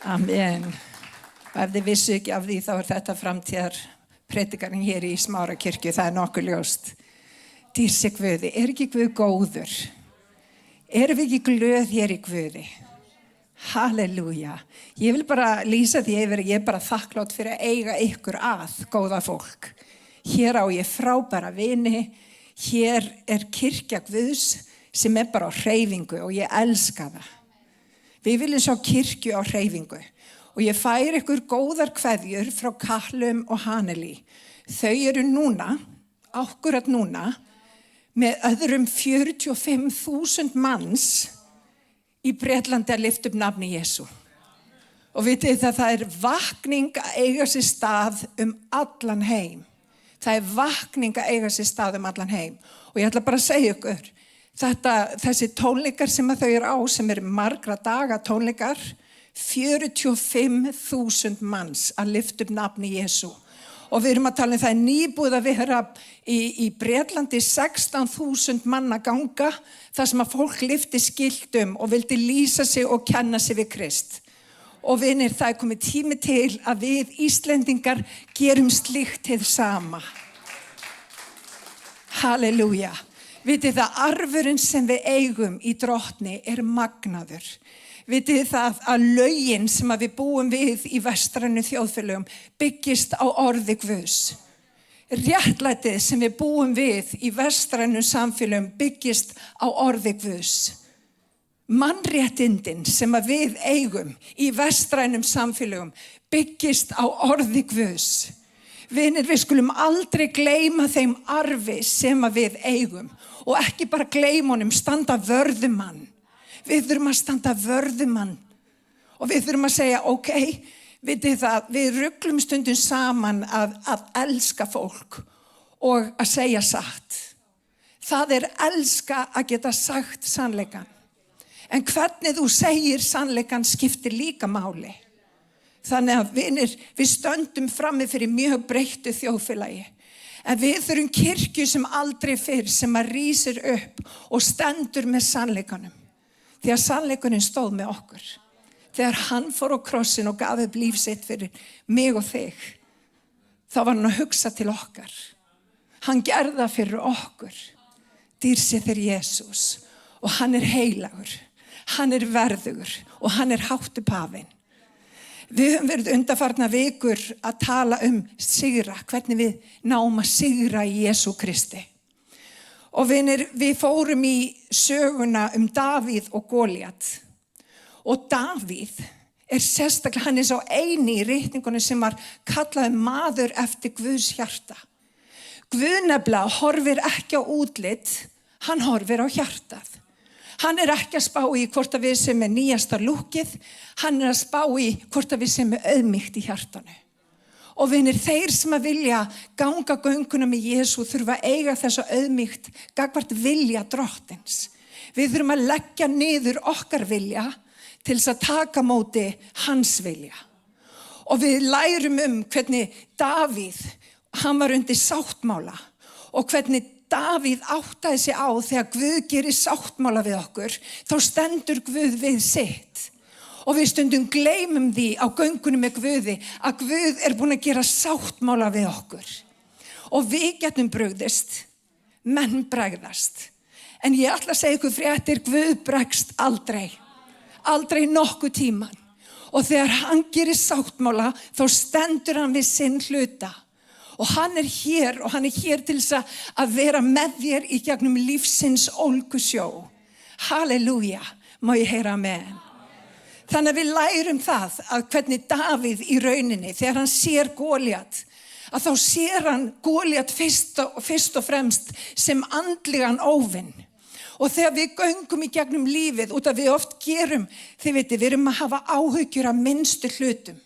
Amen. Og ef þið vissu ekki af því, þá þetta framtíðar predikarinn hér í Smárakirkju, það nokkuð ljóst. Dýrsi Guði, ekki Guð góður? Erum við ekki glöð hér í Guði? Halleluja. Ég vil bara lýsa því yfir, ég bara þakklátt fyrir að eiga ykkur að, góða fólk. Hér á ég frábæra vini, hér kirkja Guðs sem bara á hreyfingu og ég elska það. Við viljum sjá kirkju á hreyfingu og ég fær ykkur góðar kveðjur frá Kallum og Haneli. Þau eru núna, akkurat núna, með öðrum 45.000 manns í Bretlandi að lyfta upp nafni Jesú. Og vitið það vakning að eiga sér stað allan heim. Það vakning að eiga sér stað allan heim. Og ég ætla bara að segja ykkur, þessi tónleikar sem þau eru á, sem eru margra daga tónleikar, 45.000 manns að lyfta upp nafni Jesú. Og við erum að tala það nýbúið að vera í Bretlandi 16.000 manna ganga, þar sem að fólk lyfti skiltum og vildi lýsa sig og kenna sig við Krist. Og vinir, það komið tími til að við Íslendingar gerum slíkt hið sama. Halleluja. Vitið það, arfurinn sem við eigum í Drottni magnaður. Vitið það að lögin sem við búum við í vestrænu þjóðfélögum byggist á orði Guðs. Réttlætið sem við búum við í vestrænu samfélögum byggist á orði Guðs. Mannréttindin sem við eigum í vestrænum samfélögum byggist á orði Guðs. Vinir, við skulum aldrei gleyma þeim arfi sem við eigum og ekki bara gleyma honum, standa vörðum hann. Við þurfum að standa vörðum hann og við þurfum að segja, ok, vitið það, við ruglum stundum saman að elska fólk og að segja satt. Það elska að geta sagt sannleikann. En hvernig þú segir sannleikann skiptir líka máli. Þannig að vinir, við stöndum frammi fyrir mjög breyttu þjóðfélagi. En við þurfum kirkju sem aldrei fyrr sem að rísir upp og stendur með sannleikanum. Því að sannleikurinn stóð með okkur. Þegar hann fór á krossin og gaf upp líf sitt fyrir mig og þig, þá var hann að hugsa til okkar. Hann gerði það fyrir okkur. Dýrsi þeir Jesús. Og hann heilagur. Hann verðugur og hann hátt upphafinn. Við höfum verið undanfarna vikur að tala sigra, hvernig við náum að sigra í Jesú Kristi. Og vinir, við fórum í söguna Davíð og Góliat. Og Davíð sérstaklega, hann sá eini í ritningunni sem var kallaður maður eftir Guðs hjarta. Guð nefnilega horfir ekki á útlit, hann horfir á hjartað. Hann ekki að spá í hvort að við sem nýjasta lúkið, hann að spá í hvort að við sem auðmýkt í hjartanu. Og vinir, þeir sem að vilja ganga gönguna með Jesú þurfa að eiga þessa auðmýkt gagnvart vilja Drottins. Við þurfum að leggja niður okkar vilja til þess að taka móti hans vilja. Og við lærum hvernig Davíð, hann var undir sáttmála og hvernig Davíð áttaði sig á þegar Guð gerir sáttmála við okkur, þá stendur Guð við sitt. Og við stundum gleymum því á göngunum með Guði að Guð búinn að gera sáttmála við okkur. Og við getum brugðist, menn bregðast. En ég ætla að segja ykkur fréttir, Guð bregst aldrei. Aldrei nokkuð tíman. Og þegar hann gerir sáttmála, þá stendur hann við sinn hluta. Og hann hér og hann hér til þess að vera með þér í gegnum lífsins ólgusjó. Halleluja, má ég heyra amen. Þannig að við lærum það að hvernig Davíð í rauninni, þegar hann sér Góliat, að þá sér hann Góliat fyrst og fremst sem andlegan óvinn. Og þegar við göngum í gegnum lífið, út að við oft gerum, þið vitið, við erum að hafa áhyggjur af minnstu hlutum.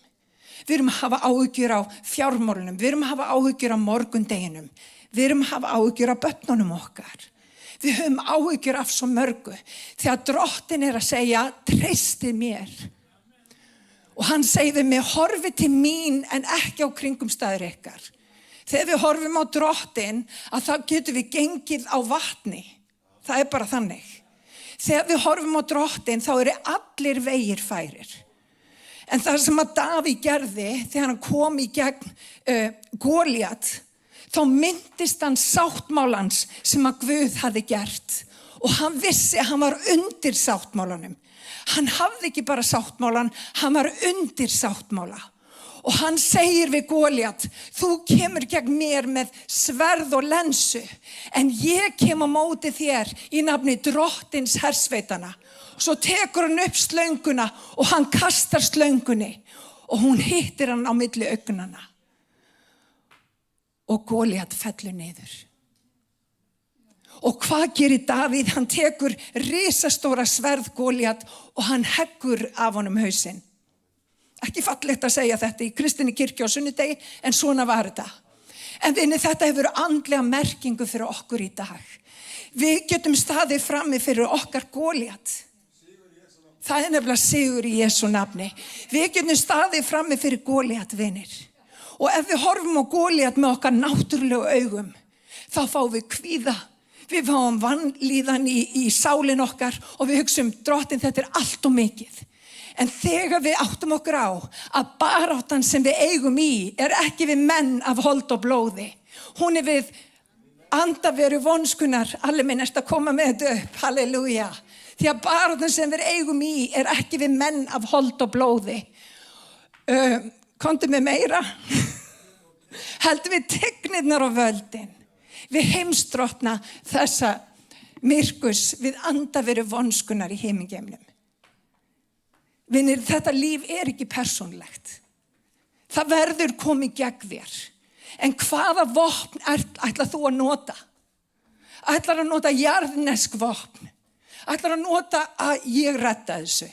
Við erum að hafa áhyggjur á fjármálunum, við erum að hafa áhyggjur á morgundeginum, við erum að hafa áhyggjur á börnunum okkar. Við höfum áhyggjur af svo mörgu þegar Drottinn að segja, treystið mér. Og hann segir við mig, horfið til mín en ekki á kringumstæður ykkar. Þegar við horfum á Drottinn, að þá getum við gengið á vatni. Það bara þannig. Þegar við horfum á Drottinn, þá allir vegir færir. En það sem að Davíð gerði þegar hann kom í gegn Gólíat, þá myndist hann sáttmálans sem að Guð hafði gert. Og hann vissi að hann var undir sáttmálanum. Hann hafði ekki bara sáttmálan, hann var undir sáttmála. Og hann segir við Gólíat, þú kemur gegn mér með sverð og lensu, en ég kem á móti þér í nafni drottins hersveitana. Svo tekur hann upp slönguna og hann kastar slöngunni og hún hittir hann á milli augnanna. Og Gólíat fellur niður. Og hvað gerir Davíð? Hann tekur risastóra sverð Gólíat og hann heggur af honum hausinn. Ekki fallegt að segja þetta í kristinni kirkju á sunnudegi, en svona var þetta. En þetta hefur andlega merkingu fyrir okkur í dag. Við getum staðið frammi fyrir okkar Gólíat. Það nefnilega sigur í Jesú nafni. Við getum staðið frammi fyrir Gólíat, vinir. Og ef við horfum á Gólíat með okkar náttúrulegu augum, þá fáum við kvíða. Við fáum vanlíðan í sálin okkar og við hugsum, drottin, þetta allt og mikið. En þegar við áttum okkur á að baráttan sem við eigum í ekki við menn af hold og blóði. Hún við andaveru vonskunar. Allir minn að koma með þetta upp, halleluja. Því að baráttan sem við eigum í ekki við menn af hold og blóði. Komdu með meira. Heldur við tegnirnar og völdin. Við heimsdrottna þessa myrkus, við andaveru vonskunar í himingeimnum. Vinir, þetta líf ekki persónlegt. Það verður komið gegn þér. En hvaða vopn ætlar þú að nota? Ætlar að nota jarðnesk vopn? Ætlar að nota að ég redda þessu?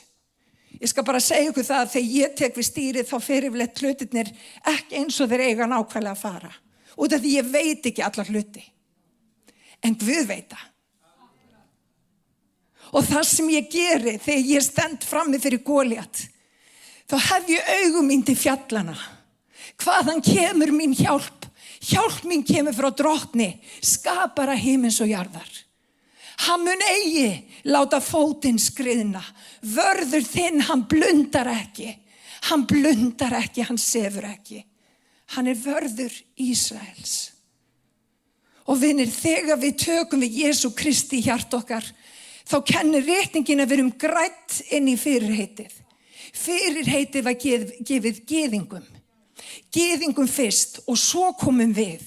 Ég skal bara segja ykkur það að þegar ég tek við stýrið þá fer yfirleitt hlutirnir ekki eins og þeir eiga nákvæmlega að fara. Út af því ég veit ekki allar hluti. En Guð veit það. Og það sem ég geri þegar ég stend frammi fyrir Gólíat, þá hef ég augu mín til fjallana. Hvaðan kemur mín hjálp? Hjálp mín kemur frá drottni, skapara himins og jarðar. Hann mun eigi láta fótinn skriðna. Vörður þinn, hann blundar ekki. Hann blundar ekki, hann sefur ekki. Hann vörður Ísraels. Og vinir, þegar við tökum við Jesú Kristi í hjart okkar, þá kennir réttingin að við erum grædd inn í fyrirheitið. Fyrirheitið var gefið gyðingum. Gyðingum fyrst og svo komum við.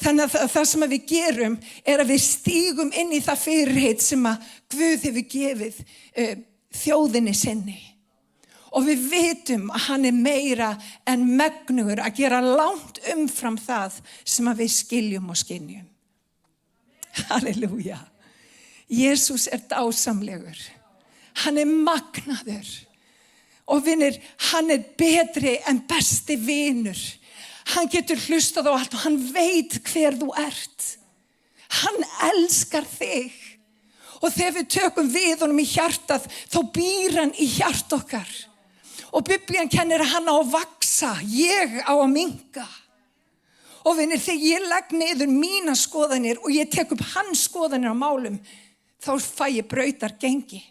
Þannig að það sem við gerum að við stígum inn í það fyrirheit sem að Guð hefur gefið þjóðinni sinni. Og við vitum að hann meira en megnugur að gera langt umfram það sem að við skiljum og skynjum. Halleluja. Jesús dásamlegur. Hann magnaður. Og vinir, hann betri en besti vinur. Hann getur hlustað á allt og hann veit hver þú ert. Hann elskar þig. Og þegar við tökum við honum í hjartað, þá býr hann í hjart okkar. Og Biblían kennir að hann á að vaksa, ég á að minnka. Og vinir, þegar ég legg niður mína skoðanir og ég tek upp hans skoðanir á málum, þá fæ ég brautar gengi.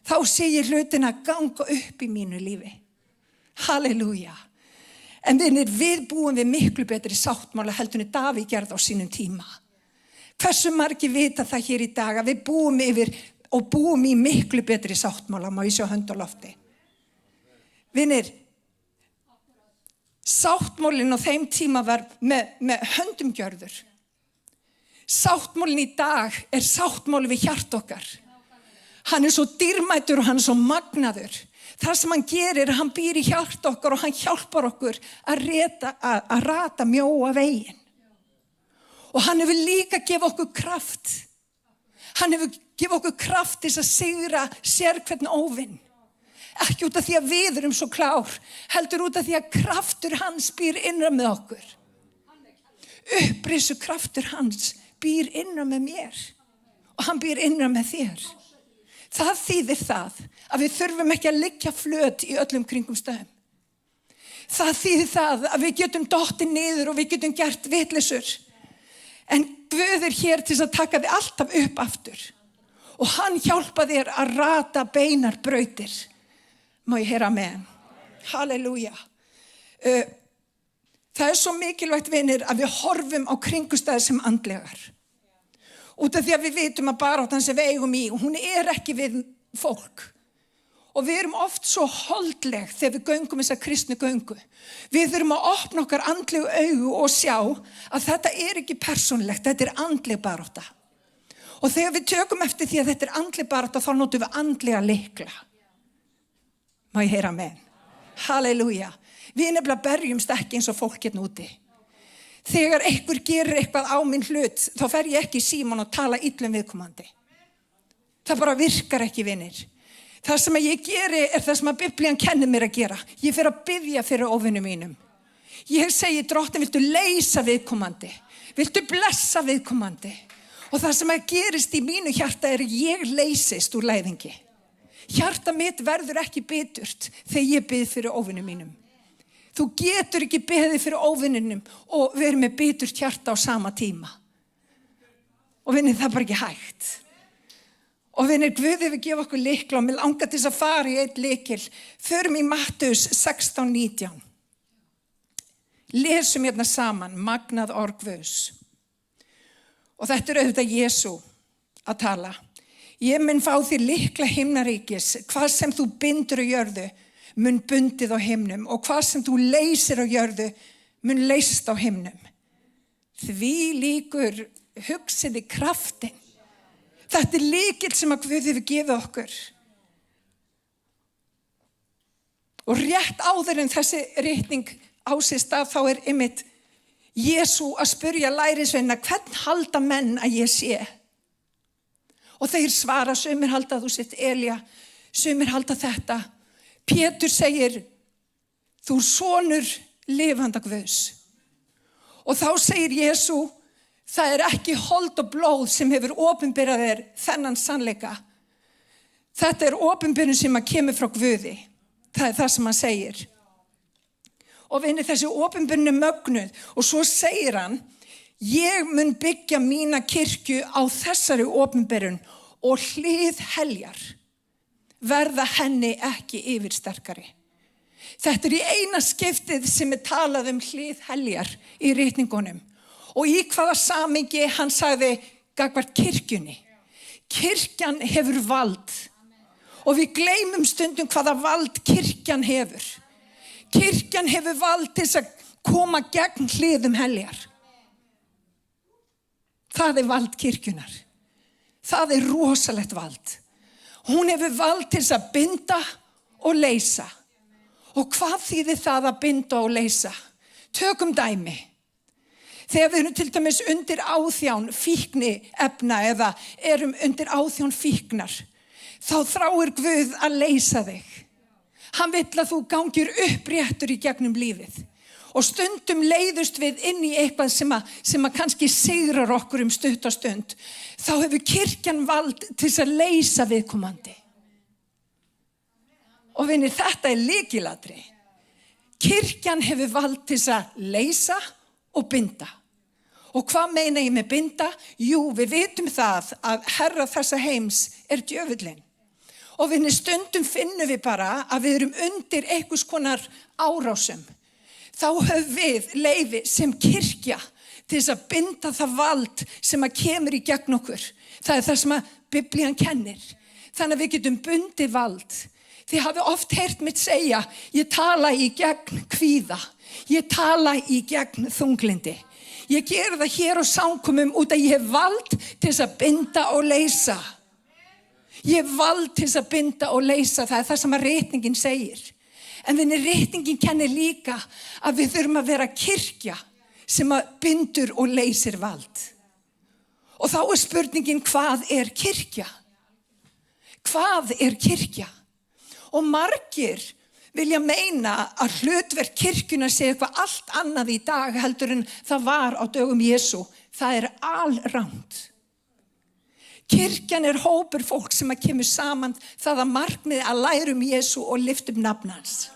Þá sé ég hlutina ganga upp í mínu lífi. Halleluja. En vinir, við búum við miklu betri sáttmála heldur en Davíð gerði á sínum tíma. Hversu margir vita það hér í dag að við búum yfir og búum í miklu betri sáttmála, má ég sjá hönd á lofti. Vinir, sáttmálinn á þeim tíma var með höndum gjörður. Sáttmálinn í dag sáttmáli við hjart okkar. Hann svo dýrmætur og hann svo magnaður. Það sem hann gerir, hann býr í hjart okkar og hann hjálpar okkur að rata mjóa veginn. Og hann hefur líka gefið okkur kraft. Hann hefur gefið okkur kraft til að sigra sérhvern óvinn. Ekki út af því að við erum svo klár, heldur út af því að kraftur hans býr innra með okkur. Upprisu kraftur hans býr innra með mér og hann býr innra með þér. Það þýðir það að við þurfum ekki að liggja flöt í öllum kringumstæðum. Það þýðir það að við getum dottið niður og við getum gert vitleysur. En Guð hér til að taka þig alltaf upp aftur. Og hann hjálpa þér að rata beinar brautir. Má ég heyra amen? Halleluja. Það svo mikilvægt, vinir, að við horfum á kringumstæður sem andlegar. Út af því að við vitum að baráttan sem við eigum í, hún ekki við fólk. Og við erum oft svo holdleg þegar við göngum þessa kristnu göngu. Við þurfum að opna okkar andlegu augu og sjá að þetta ekki persónulegt, þetta andleg barátta. Og þegar við tökum eftir því að þetta andleg barátta, þá notum við andlega lykla. Má ég heyra amen? Halleluja. Við nefnilega berjumst ekki eins og fólk hérna úti. Þegar einhver gerir eitthvað á minn hlut, þá fer ég ekki í símann og tala illum viðkomandi. Það bara virkar ekki, vinir. Það sem ég geri það sem að Biblían kennir mér að gera. Ég fer að biðja fyrir óvinum mínum. Ég segi, Drottinn, viltu leysa viðkomandi? Viltu blessa viðkomandi? Og það sem að gerist í mínu hjarta ég leysist úr læðingi. Hjarta mitt verður ekki biturt þegar ég bið fyrir óvinum mínum. Þú getur ekki beðið fyrir óvininum og verið með biturt hjarta á sama tíma. Og vinir, það bara ekki hægt. Og vinir, Guð hefur gefið okkur lykla og mér langar til að fara í einn lykil. Förum í Mattheus 16:19. Lesum hérna saman, magnað orð Guðs. Og þetta auðvitað Jesú að tala. Ég mun fá þér lykla himnaríkis, hvað sem þú bindur á jörðu, mun bundið á himnum, og hvað sem þú leysir á jörðu, mun leysst á himnum. Því líkur hugsiði kraftin. Þetta lykill sem að Guð hefur gefið okkur. Og rétt áður en þessi ritning á sér stað, þá einmitt Jesú að spurja lærisveinana, hvern halda menn að ég sé? Og þeir svara, sumir halda að þú sért Elía, sumir halda þetta. Pétur segir, þú sonur lifanda Guðs. Og þá segir Jesú, það ekki hold og blóð sem hefur opinberað þér þennan sannleika. Þetta opinberun sem að kemur frá Guði. Það það sem hann segir. Og vinir, þessi opinberun mögnuð. Og svo segir hann, ég mun byggja mína kirkju á þessari opinberun og hlið heljar verða henni ekki yfirsterkari. Þetta í eina skiptið sem talað hlið heljar í ritningunum. Og í hvaða samhengi hann sagði gagnvart kirkjunni. Kirkjan hefur vald. Og við gleymum stundum hvaða vald kirkjan hefur. Kirkjan hefur vald til að koma gegn hliðum heljar. Það vald kirkjunar. Það rosalegt vald. Hún hefur vald til að binda og leysa. Og hvað þýðir það að binda og leysa? Tökum dæmi. Þegar við erum til dæmis undir áþján fíkniefna eða erum undir áþján fíknar, þá þráir Guð að leysa þig. Hann vill að þú gangir uppréttur í gegnum lífið. Og stundum leiðust við inn í eitthvað sem að kannski sigrar okkur stutt og stund. Þá hefur kirkjan vald til að leysa viðkomandi. Og vinir, þetta lykilatriði. Kirkjan hefur vald til að leysa og binda. Og hvað meina ég með binda? Jú, við vitum það að herra þessa heims djöfullinn. Og vinir, stundum finnum við bara að við erum undir einhvers konar árásum. Þá höfum við leyfi sem kirkja til þess að binda það vald sem að kemur í gegn okkur. Það það sem að Biblían kennir. Þannig að við getum bundið vald. Þið hafi oft heyrt mitt segja, ég tala í gegn kvíða. Ég tala í gegn þunglindi. Ég gera það hér á samkomum út að ég hef vald til þess að binda og leysa. Ég hef vald til þess að binda og leysa. Það það sem að ritningin segir. En ritningin kennir líka að við þurfum að vera kirkja sem að bindur og leysir vald. Og þá spurningin, hvað kirkja? Hvað kirkja? Og margir vilja meina að hlutverk kirkjuna sé eitthvað allt annað í dag heldur en það var á dögum Jesú. Það alrangt. Kirkjan hópur fólk sem að kemur saman það að markmiði að læra Jesú og lyfta nafn hans.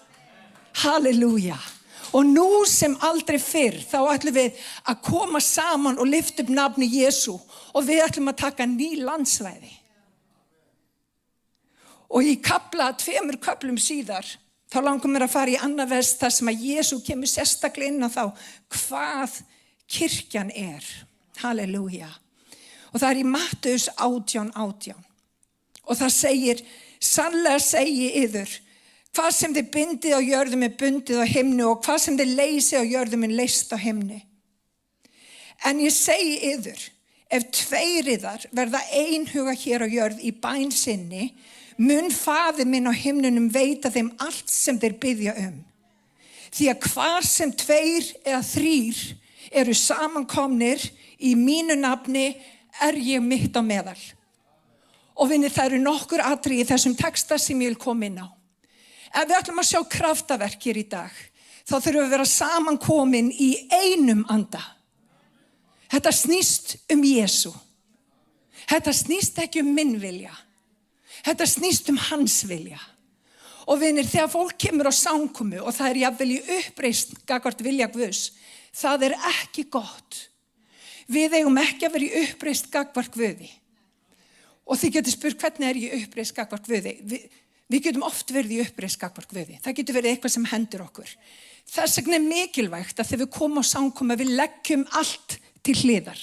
Halleluja. Og nú sem aldrei fyrr þá ætlum við að koma saman og lyfta nafni Jesú og við ætlum að taka ný landsvæði. Og í 2 köflum síðar þá langar mér að fara í annað vers þar sem að Jesú kemur sérstaklega inn á þá hvað kirkjan er. Halleluja. Og það í Mattheus 18:18. Og það segir, sannlega segi yður, hvað sem þið bindið á jörðum er bundið á himni og hvað sem þið leysið á jörðum er leyst á himni. En ég segi yður, ef tveir yðar verða einhuga hér á jörð í bæn sinni, mun Faðir minn á himnunum veita þeim allt sem þeir biðja Því að hvar sem tveir eða þrír eru samankomnir í mínu nafni, ég mitt á meðal. Og vinni, það eru nokkur atriði í þessum texta sem ég vil koma inn á. Ef við ætlum að sjá kraftaverk hér í dag, þá þurfum við að vera samankomin í einum anda. Þetta snýst Jesú. Þetta snýst ekki minn vilja. Þetta snýst hans vilja. Og vinir, þegar fólk kemur á samkomu og það jafnvel í uppreisn gagnvart vilja Guðs, það ekki gott. Við eigum ekki að vera í uppreisn gagnvart Guði. Og þið getur spurt, hvernig ég í uppreisn gagnvart Guði? Við getum oft verið í uppreisn gagnvart Guði. Það getur verið eitthvað sem hendur okkur. Þess vegna mikilvægt að þegar við komum á samkomu, við leggjum allt til hliðar.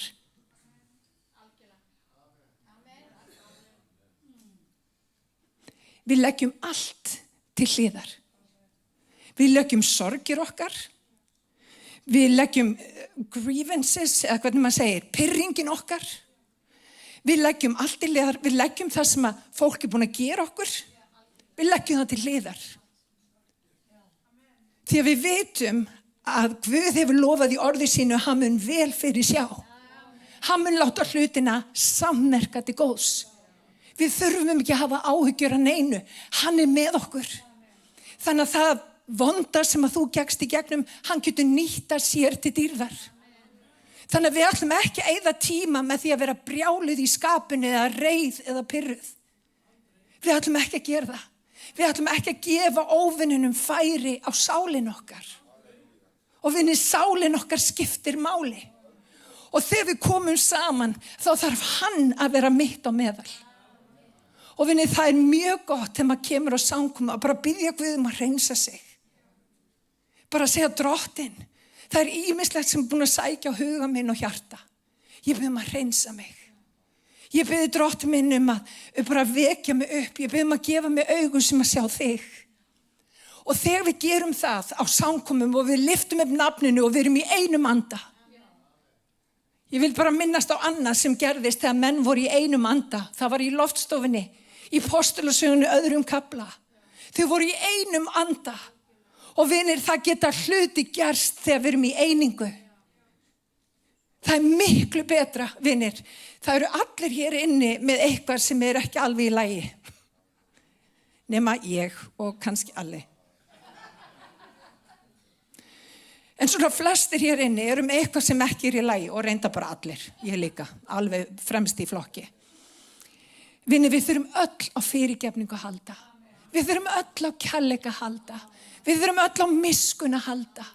Við leggjum allt til hliðar. Við leggjum sorgir okkar. Við leggjum grievances, eða hvernig maður segir, pirringin okkar. Við leggjum allt til hliðar. Við leggjum það sem að fólk búin að gera okkur. Við leggjum það til hliðar. Því að við vitum að Guð hefur lofað í orði sínu að hann mun vel fyrir sjá. Hann mun láta hlutina sammerka til góðs. Við þurfum ekki að hafa áhyggjur af neinu. Hann með okkur. Þannig að það vonda sem að þú gekkst í gegnum, hann getur nýta sér til dýrðar. Þannig að við ætlum ekki að eyða tíma með því að vera brjáluð í skapinu eða reið eða pirruð. Við ætlum ekki að gera það. Við ætlum ekki að gefa óvinnunum færi á sálin okkar. Og vinni, sálin okkar skiptir máli. Og þegar við komum saman, þá þarf hann að vera mitt á meðal. Og vinni, það mjög gott þegar maður kemur á samkomu að bara biðja Guð að hreinsa sig. Bara segja Drottinn, það ýmislegt sem búin að sækja á huga minn og hjarta. Ég bið að hreinsa mig. Ég bið Drottinn minn að bara vekja mig upp. Ég bið að gefa mig augun sem að sjá þig. Og þegar við gerum það á samkomum og við lyftum upp nafninu og við erum í einum anda. Ég vil bara minnast á annað sem gerðist þegar menn voru í einum anda. Það var í loftstofunni, í Postulasögunni öðrum kafla. Þau voru í einum anda. Og vinir, það geta hluti gerst þegar við erum í einingu. Það miklu betra, vinir. Það eru allir hér inni með eitthvað sem ekki alveg í lagi. Nema ég og kannski allir. En svona flestir hér inni eru með eitthvað sem ekki í lagi og reynda bara allir. Ég líka, alveg fremst í flokki. Vinir, við þurfum öll á fyrirgefningu að halda. Við þurfum öll á kærleika að halda. Við þurfum öll á miskunn að halda.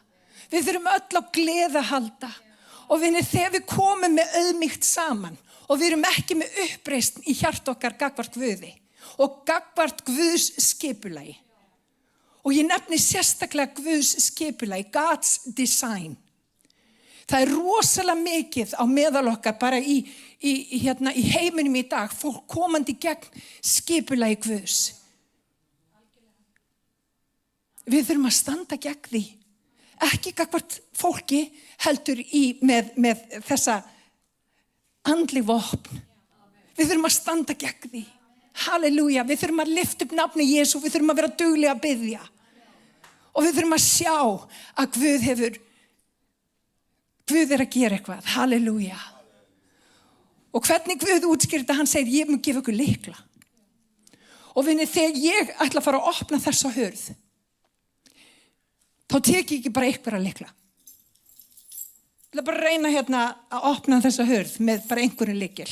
Við þurfum öll á gleði að halda. Og vinir, þegar við komum með auðmýkt saman og við erum ekki með uppreisn í hjarta okkar gagnvart Guði og gagnvart Guðs skipulagi. Og ég nefni sérstaklega Guðs skipulagi, God's design. Það rosalega mikið á meðal okkar bara í heiminum í dag, fólk komandi gegn skipulagi Guðs. Við þurfum að standa gegn því. Ekki gagnvart fólki heldur með þessa andli vopn. Við þurfum að standa gegn því. Halleluja, við þurfum að lyfta upp nafni Jesú, við þurfum að vera duglega að biðja. Og við þurfum að sjá að Guð að gera eitthvað. Halleluja. Og hvernig Guð útskýrði, hann segir, ég mun gefa ykkur lykla. Og vinni, þegar ég ætla að fara að opna þessa hurð, þá tek ég ekki bara einhverja lykla. Ég ætla bara að reyna að opna þessa hurð með bara einhverjum lykil.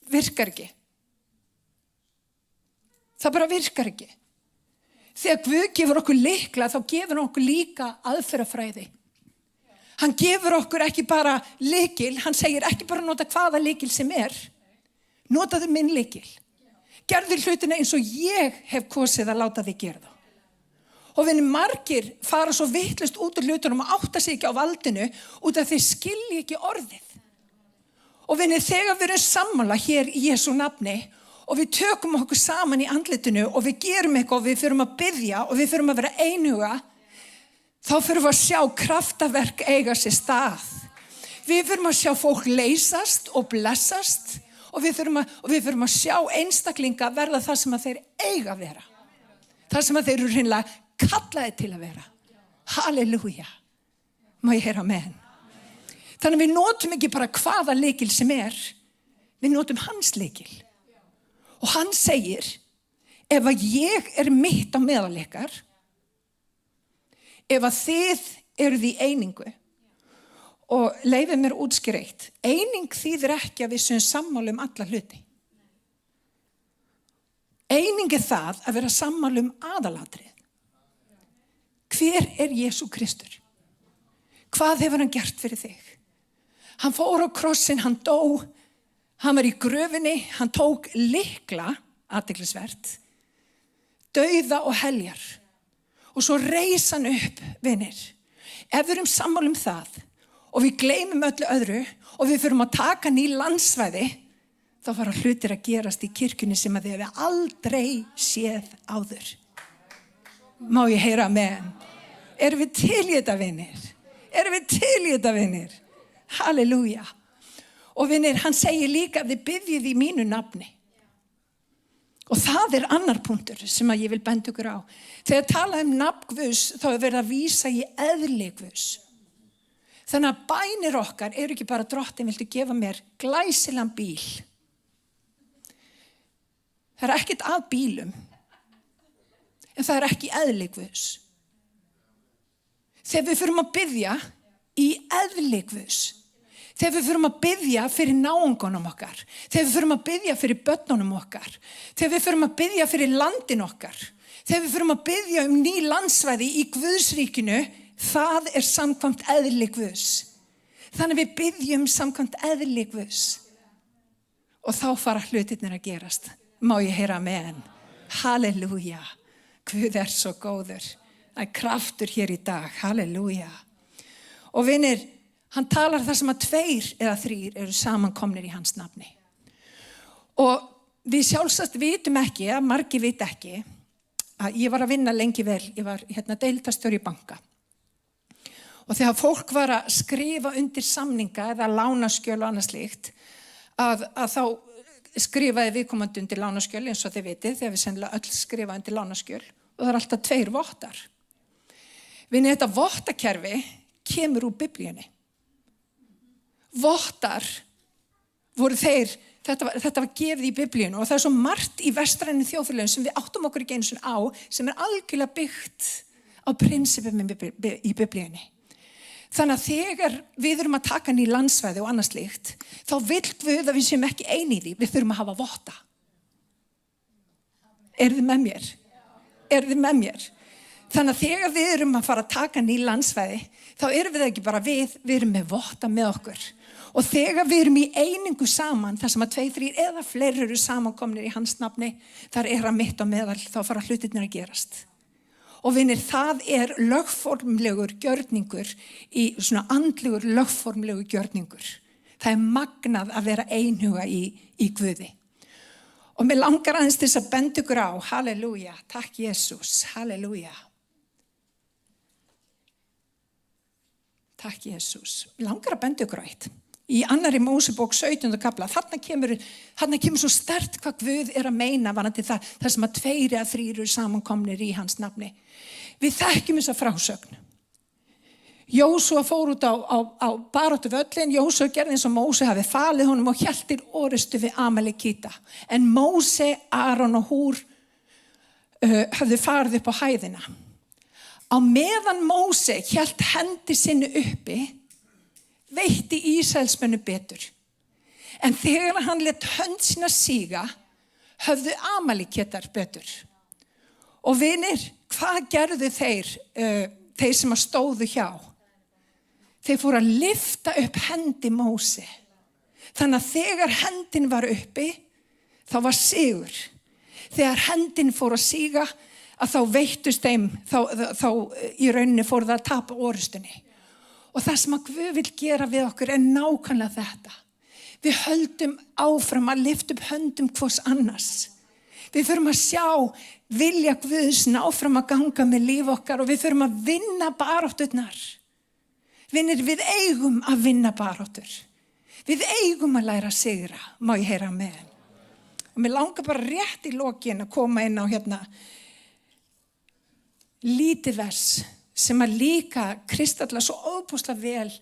Virkar ekki. Það bara virkar ekki. Þegar Guð gefur okkur lykla, þá gefur hann okkur líka aðferðafræði. Hann gefur okkur ekki bara lykil, hann segir ekki bara nota hvaða lykil sem er. Notaðu minn lykil. Gerðu hlutina eins og ég hef kosið að láta þig gera það. Og vinir, margir fara svo vitlaust út úr hlutunum og átta sig ekki á valdinu út af þeir skilji ekki orðið. Og vinir, þegar við erum sammála hér í Jesú nafni og við tökum okkur saman í andlitinu og við gerum eitthvað og við förum að biðja og við förum að vera einhuga, þá förum við að sjá kraftaverk eiga sér stað. Við förum að sjá fólk leysast og blessast og við förum að sjá einstaklinga verða það sem að þeir eiga að vera. Það sem að þeir eru hreinlega kallaði til að vera. Halleluja. Má ég heyra amen. Þannig að við notum ekki bara hvaða lykil sem við notum hans lykil. Og hann segir, ef að ég mitt á meðal ykkar, ef að þið eruð í einingu, og leyfið mér útskýra eitt, eining þýðir ekki að við séum sammála alla hluti. Eining það að vera sammála aðalatrið. Hver Jesú Kristur? Hvað hefur hann gert fyrir þig? Hann fór á krossin, hann dó, hann var í gröfinni, hann tók lykla, athyglisvert, dauða og heljar. Og svo reis hann upp, vinir. Ef við erum sammála það og við gleymum öllu öðru og við förum að taka ný landsvæði, þá fara hlutir að gerast í kirkjunni sem að þið hefur aldrei séð áður. Má ég heyra amen? Erum við til í þetta, vinir? Erum við til í þetta, vinir? Halleluja. Og vinir, hann segir líka að þið biðjið í mínu nafni. Og það annar punktur sem að ég vil benda ykkur á. Þegar tala nafn Guðs, þá verið að vísa í eðli Guðs. Þannig að bænir okkar eru ekki bara Drottinn, viltu gefa mér glæsilegan bíl. Það ekkert að bílum, en það ekki eðli Guðs. Þegar við förum að biðja í eðli Guðs, þegar við förum að biðja fyrir náungunum okkar, þegar við förum að biðja fyrir börnunum okkar, þegar við förum að biðja fyrir landin okkar, þegar við förum að biðja ný landsvæði í Guðsríkinu, það samkvæmt eðli Guðs. Þannig við biðjum samkvæmt eðli Guðs. Og þá fara hlutirnir að gerast. Má ég heyra amen? Halleluja. Guð svo góður. Það kraftur hér í dag. Halleluja. Og vinir, hann talar þar sem að 2 eða 3 eru samankomnir í hans nafni. Og við sjálfsagt vitum ekki, margir vita ekki, að ég var að vinna lengi vel. Ég var deildarstjóri í banka. Og þegar fólk var að skrifa undir samninga eða lánaskjöl og annað slíkt, að þá skrifaði viðkomandi undir lánaskjöl eins og þið vitið, þegar við sennilega öll skrifa undir lánaskjöl, og það alltaf 2 vottar. Vinni, þetta vottakerfi kemur úr Biblíunni. Vottar voru þeir, þetta var gefið í Biblíunni, og það svo margt í vestrænum þjóðfélögum sem við áttum okkur ekki einu sinni á, sem algjörlega byggt á prinsipum í Biblíunni. Þannig að þegar við erum að taka ný landsvæði og annað slíkt, þá vill Guð að við séum ekki eini í því, við þurfum að hafa votta. Þið með mér? Þið með mér? Þannig að þegar við erum að fara að taka ný landsvæði, þá erum við ekki bara við erum með votta með okkur. Og þegar við erum í einingu saman, þar sem að 2, 3 eða fleiri eru samankomnir í hans nafni, þar hann mitt á meðal, þá fara hlutirnir að gerast. Og vinir, það lögformlegur gjörningur, svona andlegur lögformlegur gjörningur. Það magnað að vera einhuga í Guði. Og mér langar aðeins til þess að benda ykkur á, halleluja, takk Jesús, halleluja. Takk Jesús. Mér langar að benda ykkur á eitt. Í 2. Mósebók 17. kapla, þarna kemur svo sterkt hvað Guð að meina varðandi það sem að 2 eða 3 eru samankomnir í hans nafni. Við þekkjum þessa frásögn. Jósúa fór út á baráttu völlin, Jósúa gerði eins og Móse hafi falið honum og hélt til orustu við Amalekíta. En Móse, Aron og Húr höfðu farið upp á hæðina. Á meðan Móse hélt hendi sinni uppi, veitti Ísraelsmennu betur. En þegar hann lét hönd sína síga, höfðu Amalekítar betur. Og vinir, hvað gerðu þeir sem að stóðu hjá? Þeir fóru að lyfta upp hendi Móse. Þannig að þegar hendin var uppi, þá var sigur. þegar hendin fór að síga, að þá veittust þeim, þá í rauninni fór það að tapa orustunni. Og það sem að Guð vill gera við okkur nákvæmlega þetta. Við höldum áfram að lyfta upp höndum hvors annars. Við förum að sjá vilja Guðs áfram að ganga með líf okkar og við förum að vinna barátturnar. Vinir, við eigum að vinna baráttur. Við eigum að læra að sigra, má ég heyra með. Og mér langar bara rétt í lokin að koma inn á lítið vers sem að líka kristalla svo óbúslega vel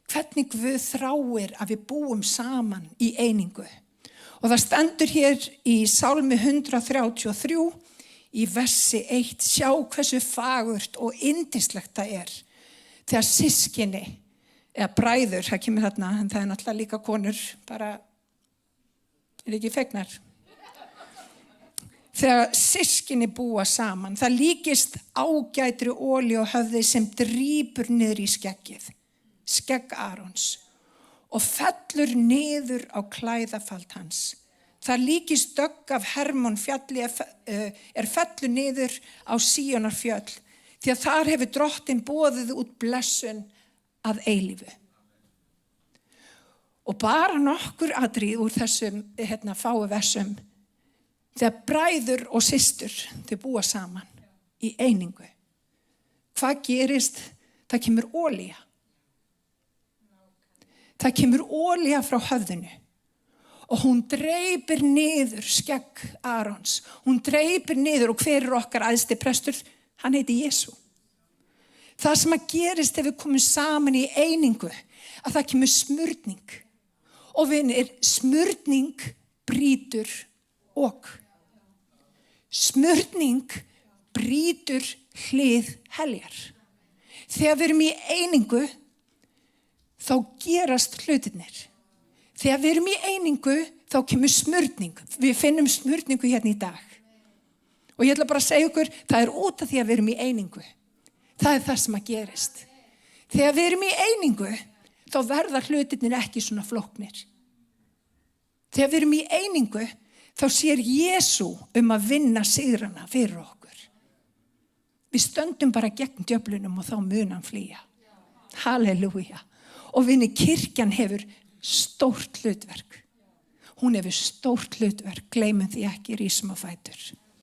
hvernig Guð þráir að við búum saman í einingu. Og það stendur hér í Sálmi 133 í versi 1, sjá hversu fagurt og yndislegt það þegar systkini, eða bræður, það kemur þarna, en það náttúrulega líka konur, bara, ekki fegnar. Þegar systkini búa saman, það líkist ágætri olíu á höfði sem drýpur niður í skeggið, skegg Arons, og fellur niður á klæðafald hans. Það líkist dögg af Hermon fjalli fellur niður á Síonarfjöll, því að þar hefur Drottinn boðið út blessun að eilífu. Og bara nokkur atriði úr þessum fáu versum, þegar bræður og systur, þau búa saman í einingu. Hvað gerist? Það kemur olía. Það kemur olía frá höfðinu og hún dreipir niður skegg Arons. Hún dreipir niður og hver okkar æðsti prestur? Hann heiti Jesú. Það sem að gerist ef við komum saman í einingu, að það kemur smurning. Og vinir, smurning brýtur ok. Smurning brýtur hlið heljar. Þegar við erum í einingu, þá gerast hlutirnir. Þegar við erum í einingu, þá kemur smurning. Við finnum smurningu hérna í dag. Og ég ætla bara að segja ykkur, það út af því að við erum í einingu. Það það sem að gerist. Þegar við erum í einingu, þá verða hlutirnir ekki svona flóknir. Þegar við erum í einingu, þá sér Jesú að vinna sigrana fyrir okkur. Við stöndum bara gegn djöflunum og þá mun hann flýja. Halleluja. Og vinni, kirkjan hefur stórt hlutverk. Hún hefur stórt hlutverk, gleymum því ekki, rísum á fætur.